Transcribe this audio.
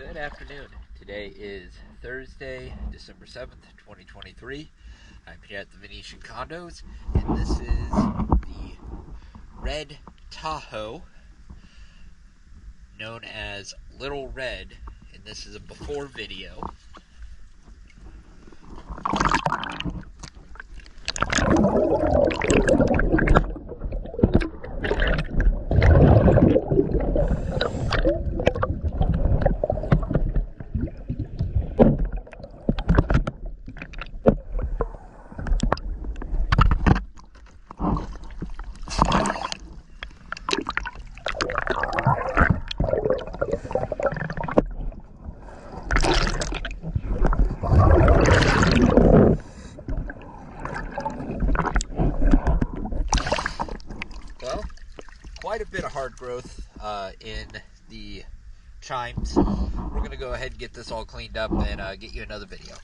Good afternoon. Today is Thursday, December 7th, 2023. I'm here at the Venetian Condos, and this is the Red Tahoe, known as Little Red, and this is a before video. Well, quite a bit of hard growth in the chimes. We're going to go ahead and get this all cleaned up and get you another video.